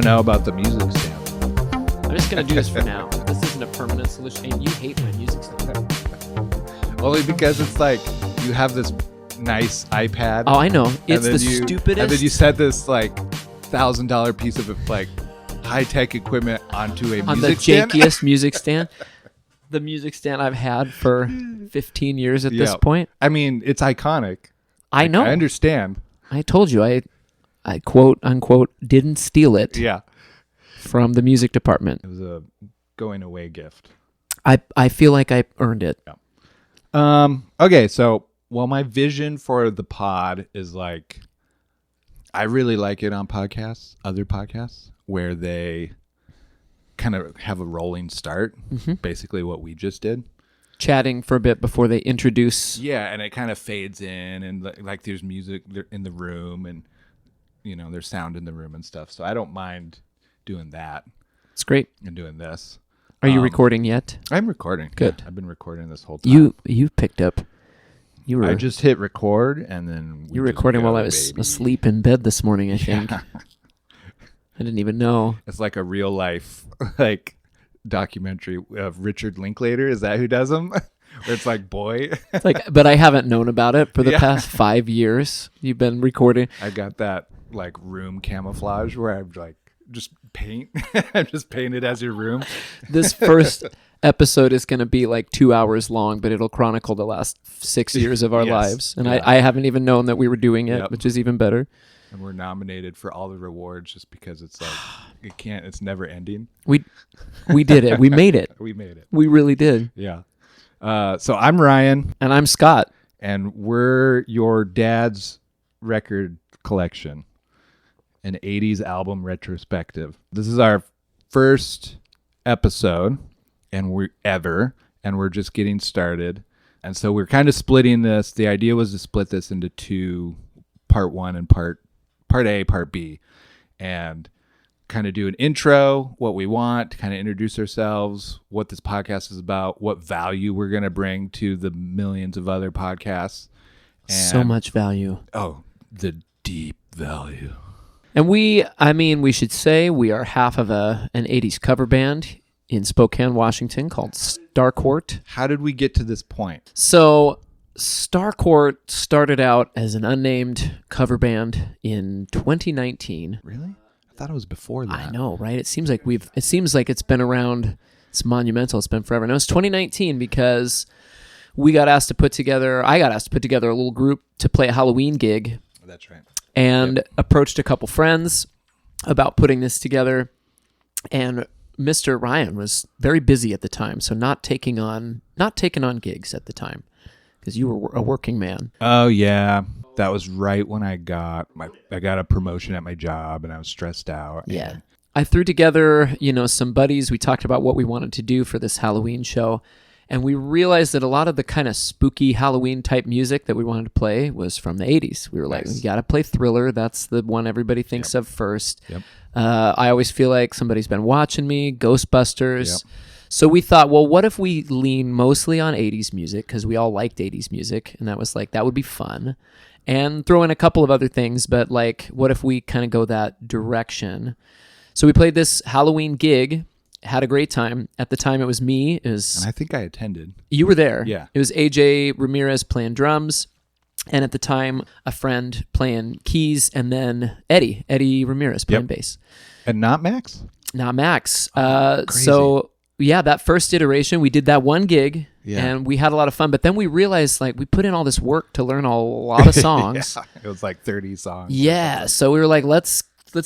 to know about the music stand. I'm just going to do this for now. This isn't a permanent solution. And you hate my music stand. Only because it's like you have this nice iPad. Oh, I know. It's and the then you- stupidest. And then you set this like $1,000 piece of like high-tech equipment onto a on the music stand. jankiest music stand. The music stand I've had for 15 years at this Yeah. point. I mean, it's iconic. I know. I understand. I told you. I quote unquote didn't steal it Yeah. from the music department. It was a going away gift. I feel like I earned it. Okay, so my vision for the pod is like, I really like it on podcasts, other podcasts, where they kind of have a rolling start, basically what we just did. Chatting for a bit before they introduce. Yeah, and it kind of fades in, and like there's music in the room, and there's sound in the room and stuff. So I don't mind doing that It's great. and doing this. Are you recording yet? I'm recording. Good. Yeah, I've been recording this whole time. You picked up. I just hit record, and then you were recording while I was asleep in bed this morning, I think. I didn't even know. It's like a real life like documentary of Richard Linklater. Is that who does them? Where it's like, boy. It's like, but I haven't known about it for the Yeah. past 5 years. You've been recording. I got that like room camouflage where I'm like just paint. I'm just painted as your room. This first episode is going to be like 2 hours long, but it'll chronicle the last 6 years of our Yes. lives. And Yeah. I haven't even known that we were doing it, Yep. which is even better. And we're nominated for all the rewards just because it's like it's never ending. We did it. We made it. We made it. We really did. Yeah. So I'm Ryan, And I'm Scott. and we're your dad's record collection, an 80s album retrospective. This is our first episode and we're just getting started. And so we're kind of splitting this. The idea was to split this into two, part one and part A, part B, and kind of do an intro, what we want, kind of introduce ourselves, what this podcast is about, what value we're going to bring to the millions of other podcasts. So much value. Oh, the deep value. And we should say we are half of an 80s cover band in Spokane, Washington called Starcourt. How did we get to this point? So Starcourt started out as an unnamed cover band in 2019. Really? I thought it was before that. I know, right? It seems like it's been around. It's monumental. It's been forever. No, it's 2019 because I got asked to put together a little group to play a Halloween gig, That's right. and approached a couple friends about putting this together. And Mr. Ryan was very busy at the time, so not taking on gigs at the time because you were a working man. Oh yeah, that was right when I got a promotion at my job, and I was stressed out. Yeah. and- I threw together, some buddies. We talked about what we wanted to do for this Halloween show. And we realized that a lot of the kind of spooky Halloween type music that we wanted to play was from the 80s. We were like, Nice. we got to play Thriller. That's the one everybody thinks of first. Yep. I always feel like Somebody's Been Watching Me, Ghostbusters. Yep. So we thought, well, what if we lean mostly on 80s music? Because we all liked 80s music. And that was like, that would be fun. And throw in a couple of other things. But like, what if we kind of go that direction? So we played this Halloween gig, had a great time. At the time, it was me. And I think I attended. You were there. Yeah. It was AJ Ramirez playing drums. And at the time, a friend playing keys. And then Eddie Ramirez playing bass. And not Max? Not Max. Crazy. So, yeah, that first iteration, we did that one gig. Yeah. And we had a lot of fun. But then we realized, like, we put in all this work to learn a lot of songs. Yeah, it was like 30 songs. Yeah, so we were like, let's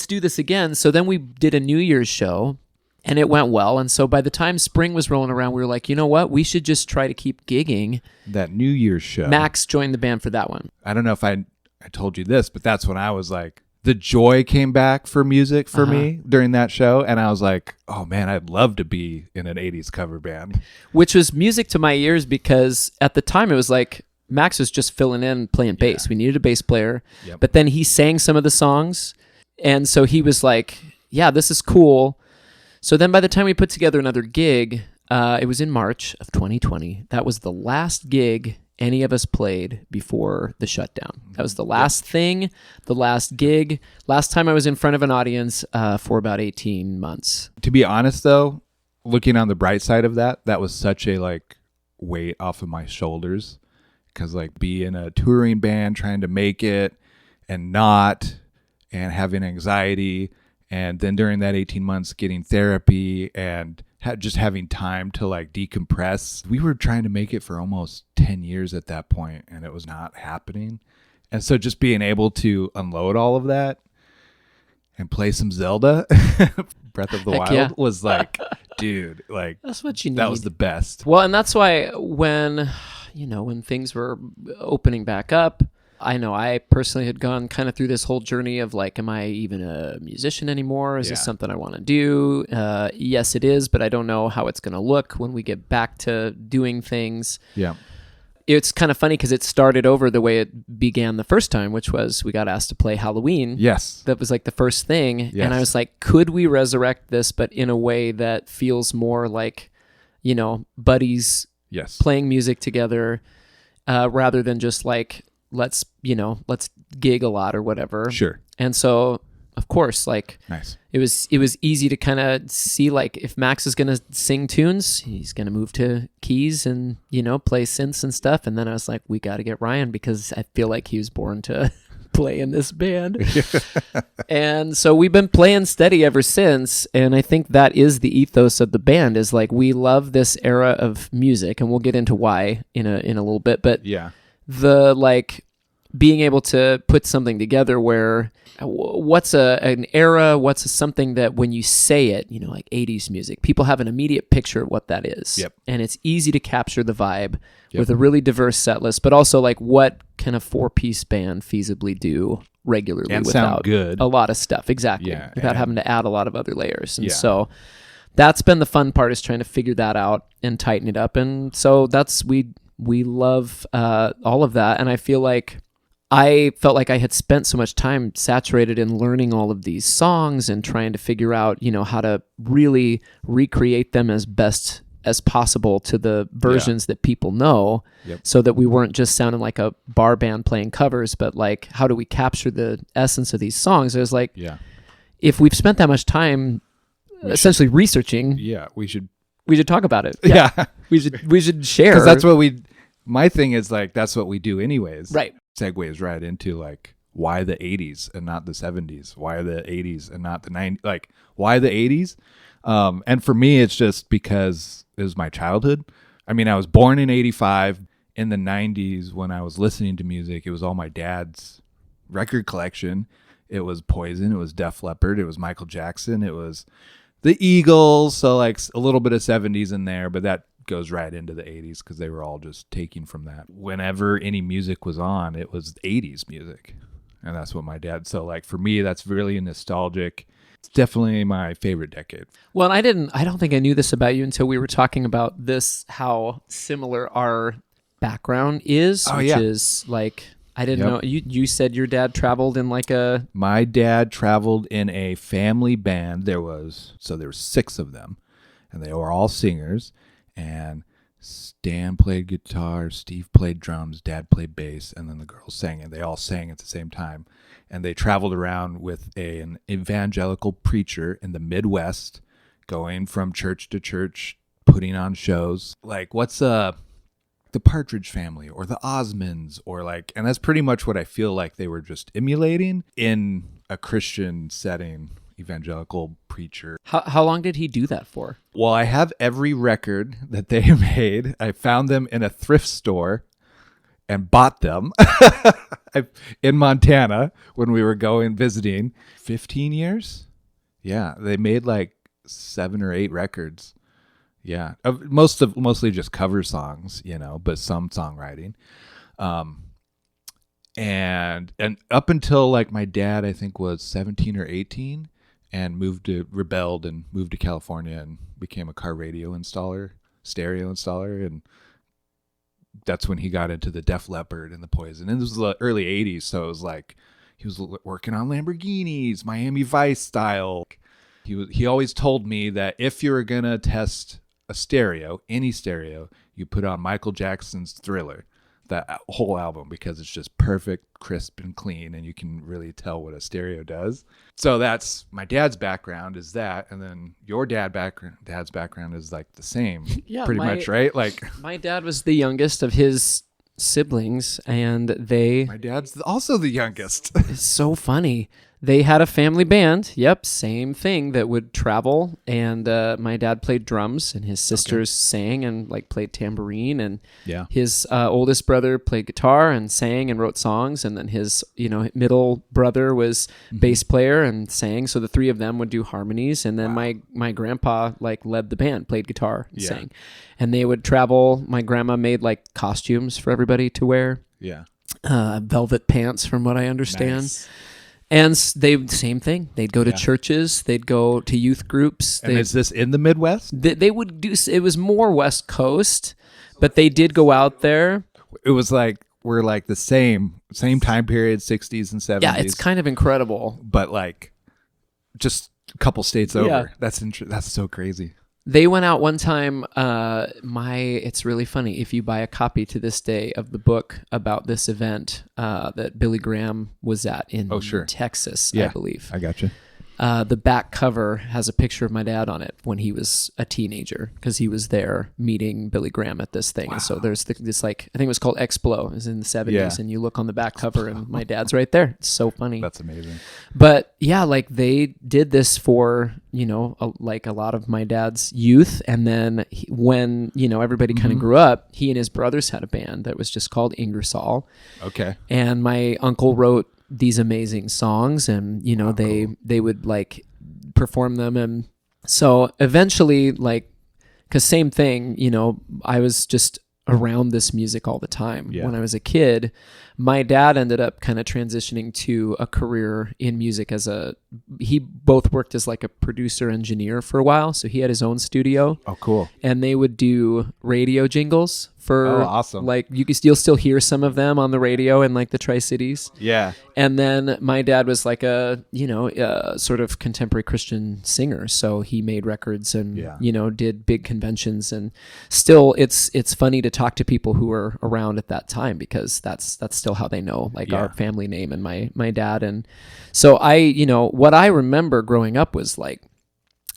do this again. So then we did a New Year's show, and it went well. And so by the time spring was rolling around, we were like, you know what? We should just try to keep gigging. That New Year's show. Max joined the band for that one. I don't know if I told you this, but that's when I was like, the joy came back for music for me during that show. And I was like, oh man, I'd love to be in an 80s cover band. Which was music to my ears because at the time it was like Max was just filling in playing bass. We needed a bass player. Yep. But then he sang some of the songs. And so he was like, yeah, this is cool. So then by the time we put together another gig, it was in March of 2020. That was the last gig any of us played before the shutdown. That was the last thing, the last gig, last time I was in front of an audience for about 18 months. To be honest, though, looking on the bright side of that, that was such a like weight off of my shoulders, because like being a touring band, trying to make it and having anxiety, and then during that 18 months getting therapy and just having time to like decompress. We were trying to make it for almost 10 years at that point, and it was not happening. And so just being able to unload all of that and play some Zelda, Breath of the Heck Wild, yeah. was like, dude, like That's what you need. that was the best. Well, and that's why when things were opening back up, I know I personally had gone kind of through this whole journey of like, am I even a musician anymore? Is this Yeah. something I want to do? Yes, it is, but I don't know how it's going to look when we get back to doing things. Yeah. It's kind of funny because it started over the way it began the first time, which was we got asked to play Halloween. Yes. That was like the first thing. Yes. And I was like, could we resurrect this, but in a way that feels more like, buddies Yes. playing music together, rather than just like, let's gig a lot or whatever. Sure. And so, of course, like Nice. it was easy to kind of see like if Max is going to sing tunes, he's going to move to keys and, play synths and stuff. And then I was like, we got to get Ryan because I feel like he was born to play in this band. And so we've been playing steady ever since. And I think that is the ethos of the band, is like, we love this era of music, and we'll get into why in a little bit. But Yeah. the like being able to put something together where what's an era, what's something that when you say it, like 80s music, people have an immediate picture of what that is. Yep. And it's easy to capture the vibe Yep. with a really diverse set list, but also like what can a 4-piece band feasibly do regularly And without sound good. a lot of stuff. Exactly. Yeah, Without and- having to add a lot of other layers. And Yeah. so that's been the fun part, is trying to figure that out and tighten it up. And so we love all of that. And I feel like I felt like I had spent so much time saturated in learning all of these songs and trying to figure out, how to really recreate them as best as possible to the versions that people know. Yep. So that we weren't just sounding like a bar band playing covers, but like, how do we capture the essence of these songs? I was like, Yeah. if we've spent that much time essentially researching, Yeah. We should. we should talk about it. Yeah. We should share. Because that's what my thing is, like, that's what we do anyways. right. Segues right into like, why the 80s and not the 70s? Why the 80s and not the 90s? Like, why the 80s? And for me, it's just because it was my childhood. I mean, I was born in 85. In the 90s, when I was listening to music, it was all my dad's record collection. It was Poison. It was Def Leppard. It was Michael Jackson. It was the Eagles. So like a little bit of 70s in there, but that goes right into the 80s because they were all just taking from that. Whenever any music was on, it was 80s music. And that's what my dad, so like for me, that's really nostalgic. It's definitely my favorite decade. Well, and I don't think I knew this about you until we were talking about this, how similar our background is, Oh, which yeah. is like, I didn't Yep. know. You said your dad traveled in like a, My dad traveled in a family band. There were 6 of them, and they were all singers. And Stan played guitar, Steve played drums, Dad played bass, and then the girls sang, and they all sang at the same time. And they traveled around with an evangelical preacher in the Midwest, going from church to church, putting on shows. Like, what's the Partridge Family or the Osmonds, or like, and that's pretty much what I feel like they were just emulating in a Christian setting, evangelical preacher. how long did he do that for? Well, I have every record that they made. I found them in a thrift store and bought them in Montana when we were going visiting. 15 years? Yeah, they made like 7 or 8 records. Yeah, mostly just cover songs, but some songwriting. And up until like my dad, I think, was 17 or 18 and rebelled and moved to California and became a car radio installer, stereo installer. And that's when he got into the Def Leppard and the Poison. And this was the early 80s. So it was like he was working on Lamborghinis, Miami Vice style. He always told me that if you're going to test a stereo, any stereo, you put on Michael Jackson's Thriller. that whole album because it's just perfect, crisp, and clean, and you can really tell what a stereo does. So that's my dad's background is that, and then your dad's background is like the same, Yeah, pretty much, right? Like My dad was the youngest of his siblings, and my dad's also the youngest. it's so funny. They had a family band. Yep, same thing that would travel. And my dad played drums, and his sisters sang and like played tambourine. And Yeah. his oldest brother played guitar and sang and wrote songs. And then his middle brother was bass player and sang. So the three of them would do harmonies. And then my grandpa like led the band, played guitar, and sang. And they would travel. My grandma made like costumes for everybody to wear. Yeah. Velvet pants, from what I understand. Nice. And same thing. They'd go to churches. They'd go to youth groups. And is this in the Midwest? They would do. It was more West Coast, but they did go out there. It was like we're like the same time period, 60s and 70s. Yeah, it's kind of incredible. but like just a couple states over. Yeah. That's so crazy. They went out one time. It's really funny. If you buy a copy to this day of the book about this event that Billy Graham was at in Texas, I believe. I gotcha. The back cover has a picture of my dad on it when he was a teenager, because he was there meeting Billy Graham at this thing. And so there's this like, I think it was called Explo. It was in the 70s, and you look on the back cover and my dad's right there. It's so funny. That's amazing. But yeah, like they did this for, like a lot of my dad's youth. And then when, everybody kind of grew up, he and his brothers had a band that was just called Ingersoll. Okay. And my uncle wrote these amazing songs, and they would like perform them. And so eventually, like, because same thing, I was just around this music all the time. When I was a kid, my dad ended up kind of transitioning to a career in music he both worked as like a producer engineer for a while. So he had his own studio. Oh, cool. And they would do radio jingles for awesome. Like you'll still hear some of them on the radio in like the Tri-Cities. Yeah. And then my dad was like a sort of contemporary Christian singer. So he made records and, did big conventions. And still it's funny to talk to people who were around at that time, because that's still how they know like our family name and my dad. And so what I remember growing up was like,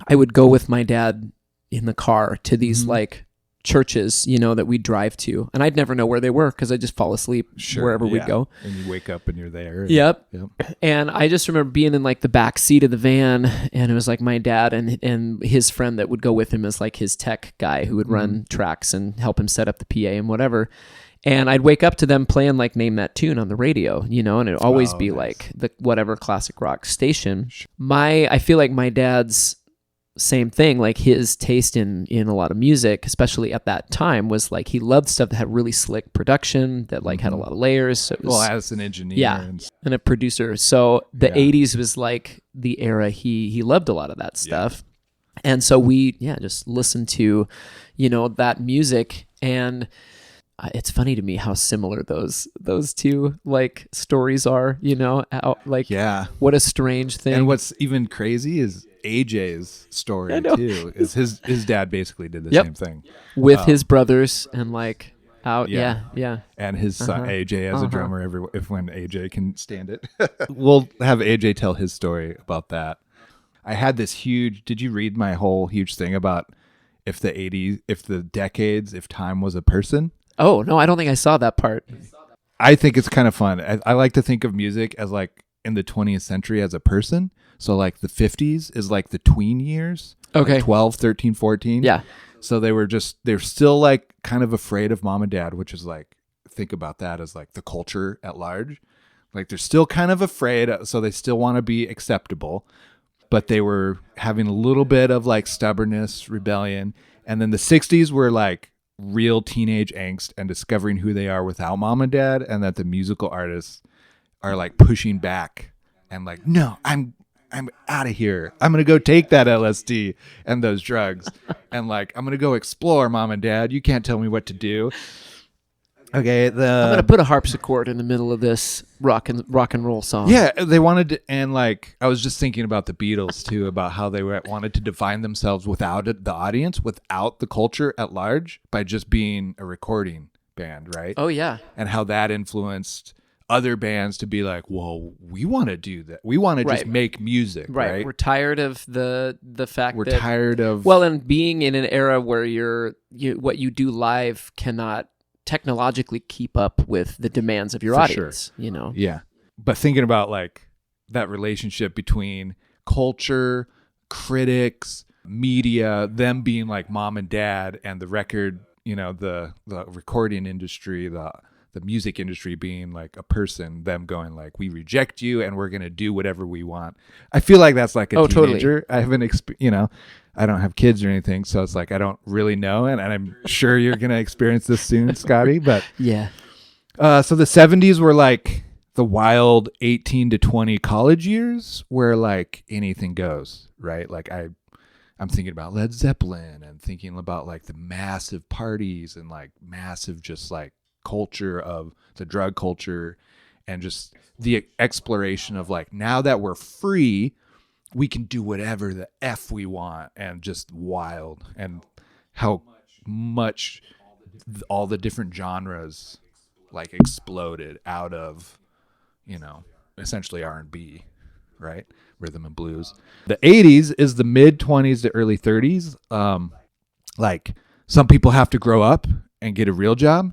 I would go with my dad in the car to these like churches, that we'd drive to, and I'd never know where they were because I'd just fall asleep wherever we'd go. And you wake up and you're there. Yep. And I just remember being in like the back seat of the van, and it was like my dad and his friend that would go with him as like his tech guy who would run tracks and help him set up the PA and whatever. And I'd wake up to them playing like Name That Tune on the radio, and it'd always be like the whatever classic rock station. I feel like my dad's same thing, like his taste in a lot of music, especially at that time, was like he loved stuff that had really slick production, that like had a lot of layers. So it was, as an engineer and a producer. So the 80s was like the era he loved a lot of that stuff. And so we just listened to that music. And it's funny to me how similar those two like stories are, how, like what a strange thing. And what's even crazy is AJ's story too. Is his dad basically did the same thing with his brothers and like out. Yeah. And his son AJ as a drummer when AJ can stand it. We'll have AJ tell his story about that. I had this huge, did you read my whole huge thing about if the decades, if time was a person? Oh, no, I don't think I saw that part. I think it's kind of fun. I like to think of music as like in the 20th century as a person. So like the 50s is like the tween years. Okay. Like 12, 13, 14. Yeah. So they're still like kind of afraid of mom and dad, which is like, think about that as like the culture at large. Like they're still kind of afraid. So they still want to be acceptable, but they were having a little bit of like stubbornness, rebellion. And then the 60s were like real teenage angst and discovering who they are without mom and dad, and that the musical artists are like pushing back and like, no, I'm out of here. I'm going to go take that LSD and those drugs. And like, I'm going to go explore, mom and dad. You can't tell me what to do. Okay. I'm going to put a harpsichord in the middle of this rock and roll song. Yeah. They wanted to, and like, I was just thinking about the Beatles too, about how they wanted to define themselves without the audience, without the culture at large, by just being a recording band, right? Oh yeah. And how that influenced other bands to be like, whoa, we want to do that. We want to just Right. make music, right? We're tired of the fact We're that tired of well, and being in an era where what you do live cannot technologically keep up with the demands of your For audience, you know. Yeah. But thinking about like that relationship between culture, critics, media, them being like mom and dad, and the record, the recording industry, the music industry being like a person, them going like, we reject you and we're going to do whatever we want. I feel like that's like a teenager. Totally. I haven't, I don't have kids or anything. So it's like, I don't really know. And I'm sure you're going to experience this soon, Scotty. But Yeah. so the 70s were like the wild 18 to 20 college years where like anything goes, right? Like I'm thinking about Led Zeppelin and thinking about like the massive parties and like massive just like culture of the drug culture and just the exploration of like, now that we're free, we can do whatever the F we want, and just wild, and how much all the different genres like exploded out of, essentially R&B, right? Rhythm and blues. The 80s is the mid 20s to early 30s. Like some people have to grow up and get a real job.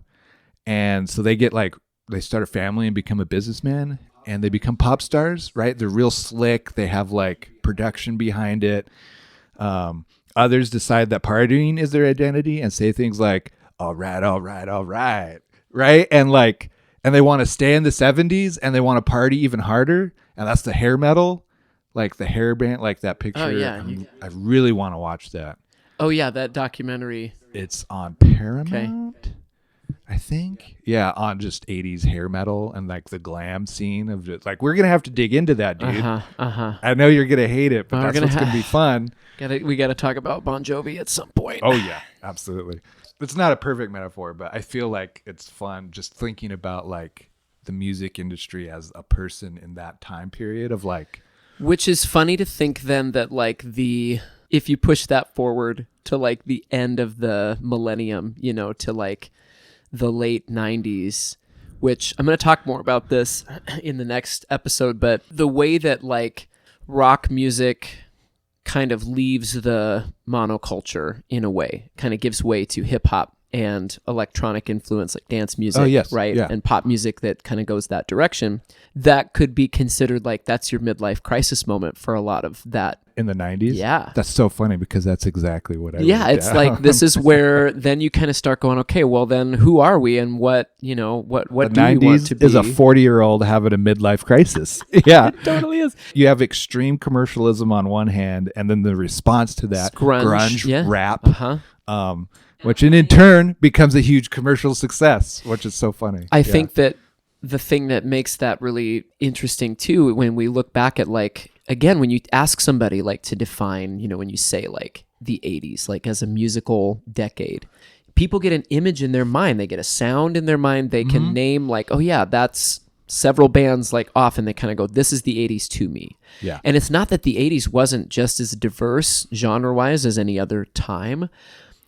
And so they start a family and become a businessman, and they become pop stars, right? They're real slick. They have like production behind it. Others decide that partying is their identity and say things like, all right, all right, all right. Right. And they want to stay in the 70s and they want to party even harder. And that's the hair metal, like the hair band, like that picture. Oh, yeah. I really want to watch that. Oh yeah, that documentary. It's on Paramount, I think. Yeah, on just 80s hair metal and like the glam scene of just like, we're going to have to dig into that, dude. I know you're going to hate it, but that's what's going to be fun. We got to talk about Bon Jovi at some point. Oh yeah, absolutely. It's not a perfect metaphor, but I feel like it's fun just thinking about like the music industry as a person in that time period of like. Which is funny to think then that like if you push that forward to like the end of the millennium, to like the late 90s, which I'm going to talk more about this in the next episode, but the way that like rock music kind of leaves the monoculture in a way, kind of gives way to hip hop and electronic influence like dance music, right? Yeah. And pop music that kind of goes that direction. That could be considered like that's your midlife crisis moment for a lot of that. In the 90s? Yeah. That's so funny because that's exactly what I it's down. like this is where then you kind of start going, okay, well then who are we and what the do 90s we want to be? is a 40-year-old having a midlife crisis. Yeah. It totally is. You have extreme commercialism on one hand, and then the response to that grunge yeah. rap. Which in turn becomes a huge commercial success, which is so funny. I think that the thing that makes that really interesting too, when we look back at like, again, when you ask somebody like to define, when you say like the 80s, like as a musical decade, people get an image in their mind. They get a sound in their mind. They can name like, oh yeah, that's several bands like off, and they kind of go, this is the 80s to me. Yeah. And it's not that the 80s wasn't just as diverse genre-wise as any other time,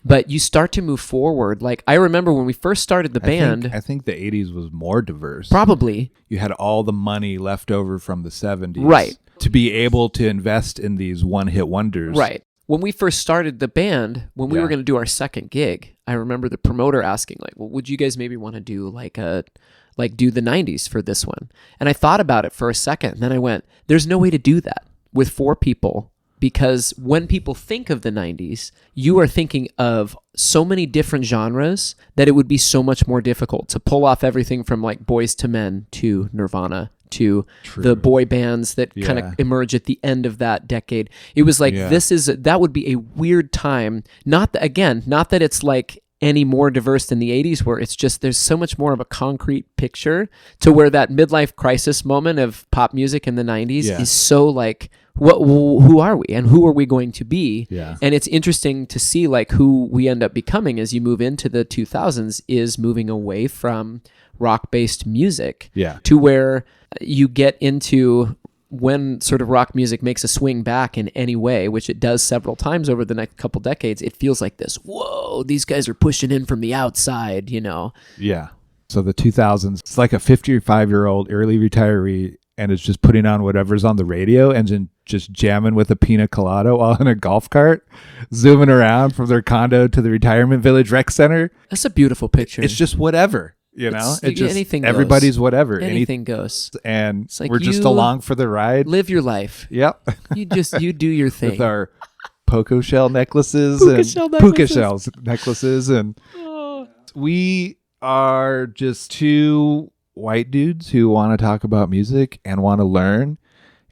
but you start to move forward. Like I remember when we first started the band. I think the 80s was more diverse. Probably. You had all the money left over from the 70s. Right. To be able to invest in these one-hit wonders. Right. When we first started the band, when we were going to do our second gig, I remember the promoter asking like, well, would you guys maybe want to do do the 90s for this one? And I thought about it for a second. And then I went, there's no way to do that with 4 people. Because when people think of the 90s, you are thinking of so many different genres that it would be so much more difficult to pull off everything from like Boyz II Men to Nirvana to the boy bands that kind of emerge at the end of that decade. It was like, that would be a weird time. Not that it's like any more diverse than the 80s, where it's just there's so much more of a concrete picture to where that midlife crisis moment of pop music in the 90s is so like, who are we and who are we going to be? Yeah. And it's interesting to see like who we end up becoming as you move into the 2000s is moving away from rock-based music to where you get into when sort of rock music makes a swing back in any way, which it does several times over the next couple decades, it feels like this, whoa, these guys are pushing in from the outside, you know? Yeah. So the 2000s, it's like a 55-year-old early retiree, and it's just putting on whatever's on the radio and then just jamming with a pina colada while in a golf cart, zooming around from their condo to the retirement village rec center. That's a beautiful picture. It's just whatever, you know? It's just anything goes. everybody's whatever. Anything goes. And It's like we're just you along for the ride. Live your life. Yep. You do your thing. With our poco shell necklaces Puka and shell puka necklaces. shells necklaces. And we are just two white dudes who want to talk about music and want to learn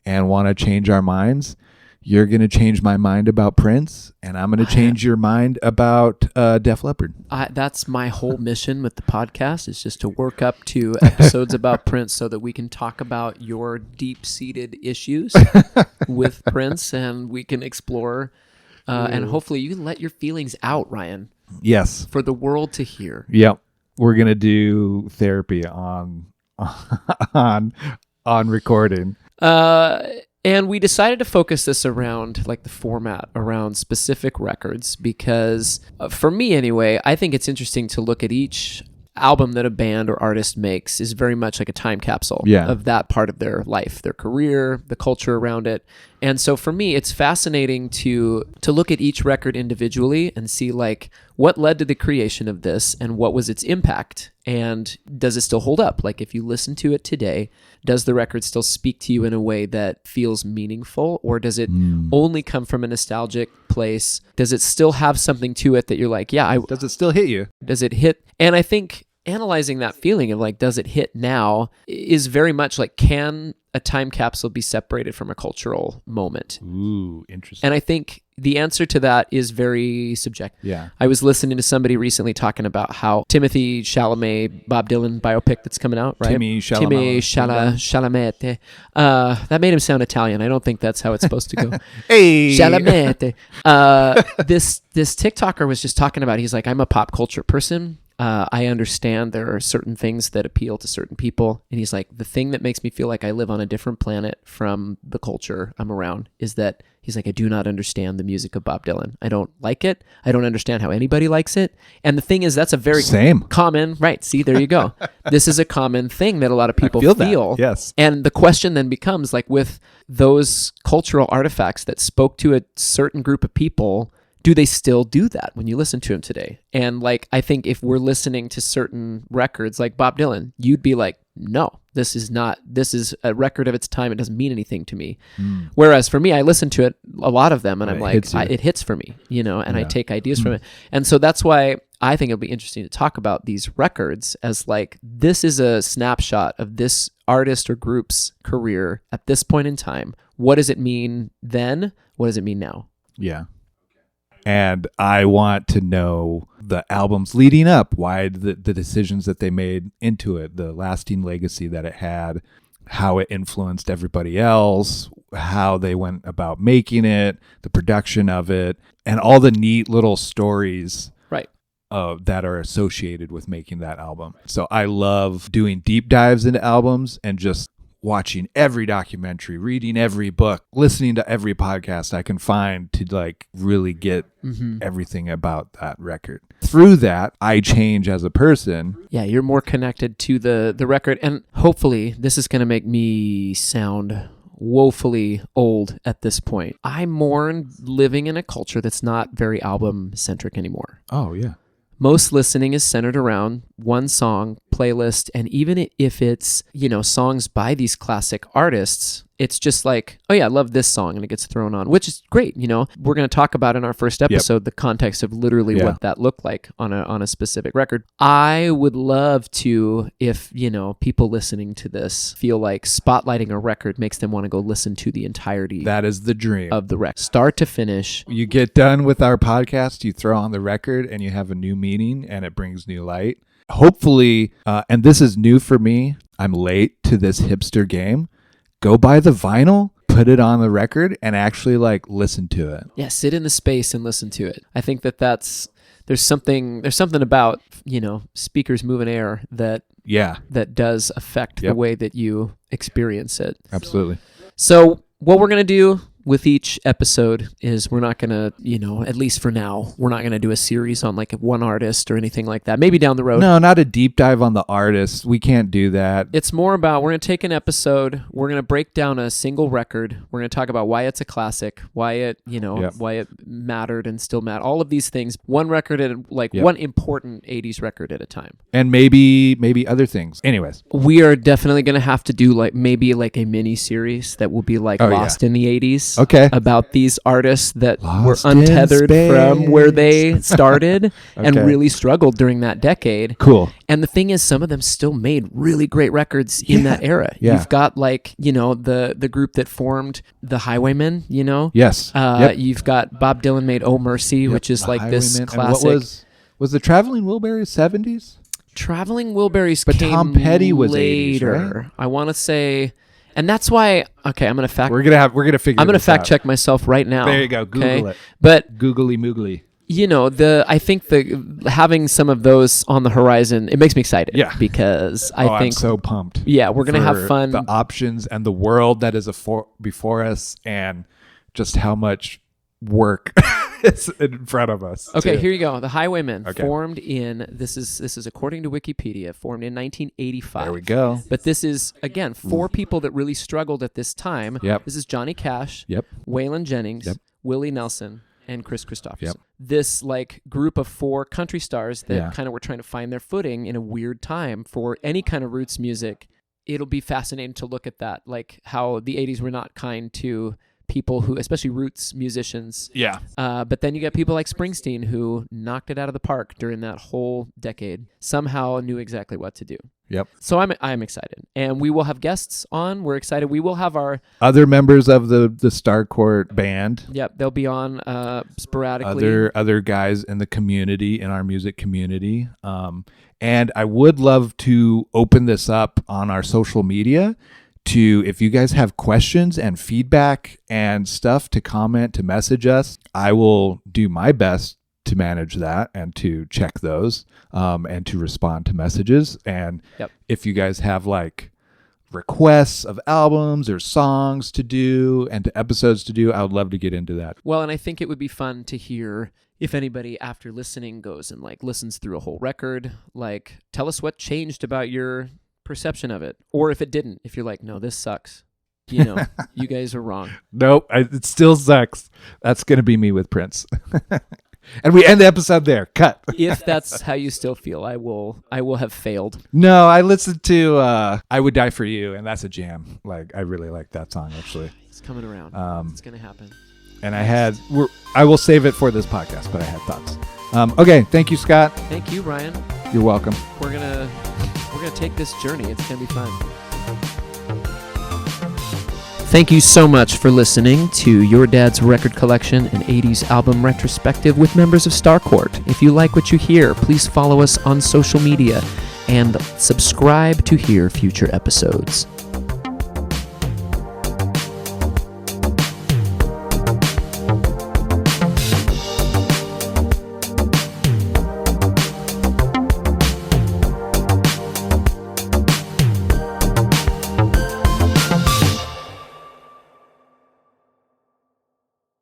and want to change our minds. You're going to change my mind about Prince, and I'm going to change your mind about Def Leppard. That's my whole mission with the podcast, is just to work up to episodes about Prince so that we can talk about your deep-seated issues with Prince, and we can explore, and hopefully you can let your feelings out, Ryan, Yes. for the world to hear. Yep. We're going to do therapy on recording. And we decided to focus this around like the format around specific records because for me anyway, I think it's interesting to look at each album that a band or artist makes is very much like a time capsule of that part of their life, their career, the culture around it. And so for me, it's fascinating to look at each record individually and see like what led to the creation of this and what was its impact, and does it still hold up? Like if you listen to it today, does the record still speak to you in a way that feels meaningful, or does it only come from a nostalgic place? Does it still have something to it that you're like, yeah, Does it still hit you? does it hit? And I think analyzing that feeling of like, does it hit now, is very much like, can a time capsule be separated from a cultural moment? Ooh, interesting. And I think the answer to that is very subjective. Yeah. I was listening to somebody recently talking about how Timothy Chalamet, Bob Dylan biopic that's coming out, right? Timmy Chalamet. Chalamet. That made him sound Italian. I don't think that's how it's supposed to go. Hey. Chalamet. This TikToker was just talking about, he's like, I'm a pop culture person. I understand there are certain things that appeal to certain people. And he's like, the thing that makes me feel like I live on a different planet from the culture I'm around is that, he's like, I do not understand the music of Bob Dylan. I don't like it. I don't understand how anybody likes it. And the thing is, that's a very common, right? See, there you go. This is a common thing that a lot of people feel. Yes. And the question then becomes like, with those cultural artifacts that spoke to a certain group of people, do they still do that when you listen to them today? And like, I think if we're listening to certain records like Bob Dylan, you'd be like, no, this is a record of its time. It doesn't mean anything to me. Whereas for me, I listen to it, a lot of them, and I'm like, it hits for me, you know, and I take ideas from it. And so that's why I think it'll be interesting to talk about these records as like, this is a snapshot of this artist or group's career at this point in time. What does it mean then? What does it mean now? Yeah. And I want to know the albums leading up, why the decisions that they made into it, the lasting legacy that it had, how it influenced everybody else, how they went about making it, the production of it, and all the neat little stories that are associated with making that album. So I love doing deep dives into albums and just watching every documentary, reading every book, listening to every podcast I can find to like really get everything about that record. Through that, I change as a person. Yeah, you're more connected to the record. And hopefully this is going to make me sound woefully old at this point. I mourn living in a culture that's not very album centric anymore. Oh, yeah. Most listening is centered around one song playlist, and even if it's, you know, songs by these classic artists, it's just like, oh yeah, I love this song, and it gets thrown on, which is great. You know, we're going to talk about in our first episode the context of literally what that looked like on a specific record. I would love to, if, you know, people listening to this feel like spotlighting a record makes them want to go listen to the entirety. That is the dream of the record, start to finish. You get done with our podcast, you throw on the record, and you have a new meaning, and it brings new light. Hopefully, and this is new for me, I'm late to this hipster game. Go buy the vinyl, put it on the record, and actually like listen to it. Yeah, sit in the space and listen to it. I think there's something about, you know, speakers moving air that does affect the way that you experience it. Absolutely. So what we're going to do with each episode is we're not going to, at least for now, we're not going to do a series on like one artist or anything like that. Maybe down the road. No, not a deep dive on the artist. We can't do that. It's more about, we're going to take an episode, we're going to break down a single record, we're going to talk about why it's a classic, why it, why it mattered and still matters. All of these things, one record at one important 80s record at a time. And maybe other things. Anyways. We are definitely going to have to do maybe a mini series that will be Lost in the 80s. Okay. About these artists that Lost were untethered from where they started and really struggled during that decade. Cool. And the thing is, some of them still made really great records in that era. Yeah. You've got the group that formed the Highwaymen, Yes. You've got Bob Dylan made Oh Mercy, which is this Highwaymen. classic. And what was the Traveling Wilburys 70s? Traveling Wilburys But came Tom Petty was 80s, later. right? I want to say, and that's why. Okay, I'm gonna fact. We're gonna figure. I'm gonna this fact out. check myself right now. There you go. Google it. But Googly moogly. I think having some of those on the horizon, it makes me excited. Yeah. Because I think I'm so pumped. Yeah, we're gonna for have fun. The options and the world that is before us, and just how much work is in front of us. Okay, too. here you go. The Highwaymen formed in this is according to Wikipedia, formed in 1985. There we go. But this is again 4 people that really struggled at this time. Yep. This is Johnny Cash, Yep. Waylon Jennings, Yep. Willie Nelson, and Chris Christopherson. Yep. This group of 4 country stars that Yeah. kind of were trying to find their footing in a weird time for any kind of roots music. It'll be fascinating to look at that, how the 80s were not kind to people who, especially roots musicians. Yeah. But then you get people like Springsteen who knocked it out of the park during that whole decade. Somehow knew exactly what to do. Yep. So I'm excited, and we will have guests on. We're excited. We will have our Other members of the Starcourt band. Yep, they'll be on sporadically. Other guys in the community, in our music community. And I would love to open this up on our social media to, if you guys have questions and feedback and stuff to comment, to message us. I will do my best to manage that and to check those and to respond to messages. And if you guys have requests of albums or songs to do and to episodes to do, I would love to get into that. Well, and I think it would be fun to hear if anybody after listening goes and listens through a whole record, tell us what changed about your perception of it, or if it didn't, if you're no, this sucks, you guys are wrong. Nope, it still sucks. That's gonna be me with Prince. And we end the episode there. Cut. If that's how you still feel, I will have failed. No, I listened to I Would Die For You, and that's a jam. I really like that song, actually. It's coming around. It's gonna happen. And I will save it for this podcast, but I had thoughts. Okay, thank you, Scott. Thank you, Ryan. You're welcome. We're gonna take this journey. It's gonna be fun. Thank you so much for listening to Your Dad's Record Collection and 80s Album Retrospective with members of Starcourt. If you like what you hear, please follow us on social media and subscribe to hear future episodes.